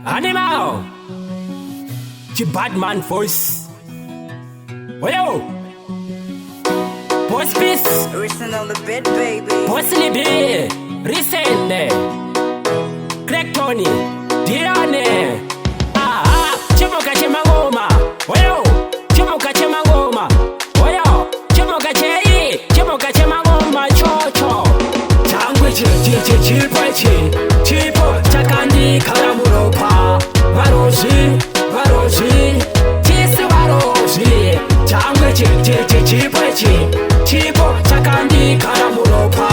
Animal, the Batman voice. Oh yo, Boss Peace, Listen on the bed, baby. Boss Libby, Recent, Craig Tony, Diane. Chimuka chimangoma. Oh yo, chimuka chimangoma. Oh yo, chimuka chei, chimuka chimangoma chocho. Changwe chipo chakandi karamuropa. Varoshi, chisu varoshi. Changwe chipo chakandi karamuropa.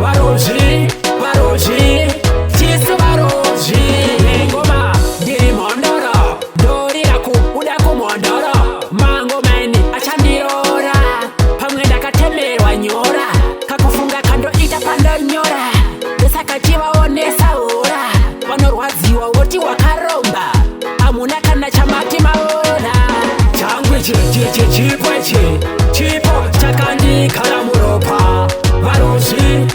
Varoshi, chisu varoshi. Ngoma diri mondoro, dorira kuuda kumondoro. Mango meni achandirora, pamwe ndakatemerwa nyora. Kakufunga kando itapanda nyora. Ndesakachiva onesa ora, vanorwadziwa woti wakaromba. Amuna kana chamati maora. Changwe chipo chakandi karamuropa. Varoshi,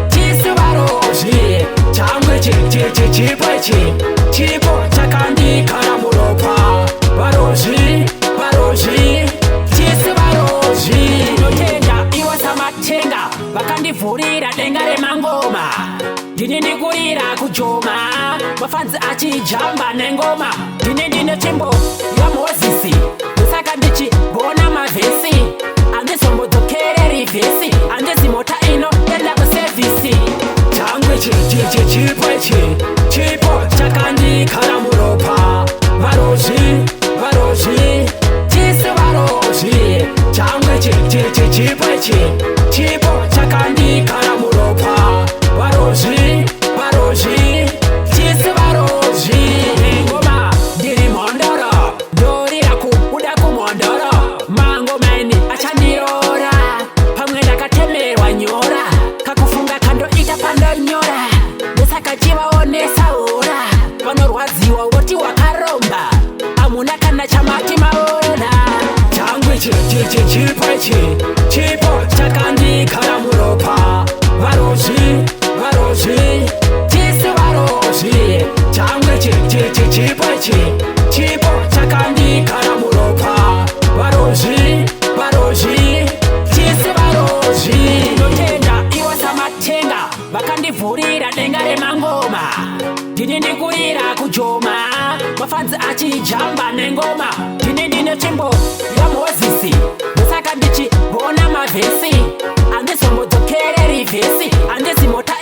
chisu varoshi. Changwe chipo chakandi karamuropa. Varoshi, chisu varoshi. Notenda iwa samatenga, vakandivhurira denga remangoma. Ndini ndikurira kujoma, mafanzi achijamba nengoma. Ndine chimbo yaMozisi, saka ndichigona mavhesi. Andizombodzokere rivhesi, andizimota ino enda kusevhisi. Changwe chipo chakandi karamuropa. Varoshi, chisu varoshi. Changwe chipo chakandi karamuropa. Varoshi, chisu varoshi. Ngoma ndiri mondoro, dorira kuuda kumondoro. Mango meni achandirora, pamwe ndakatemerwa nyora. Kakufunga kando itapanda nyora. Ndesakachiva onesa ora, vanorwadziwa woti wakaromba. Amuna kana chamati maona. Changwe chipo chakandi karamuropa. Varoshi, chisu varoshi. Changwe chipo chakandi karamuropa. Varoshi, chisu varoshi. Notenda iwa samatenga, vakandivhurira denga remangoma. Ndini ndikurira kujoma, mafanzi achijamba nengoma. Ndine chimbo yaMozisi, saka ndichigona mavhesi. Andizombodzokere rivhesi, andizimota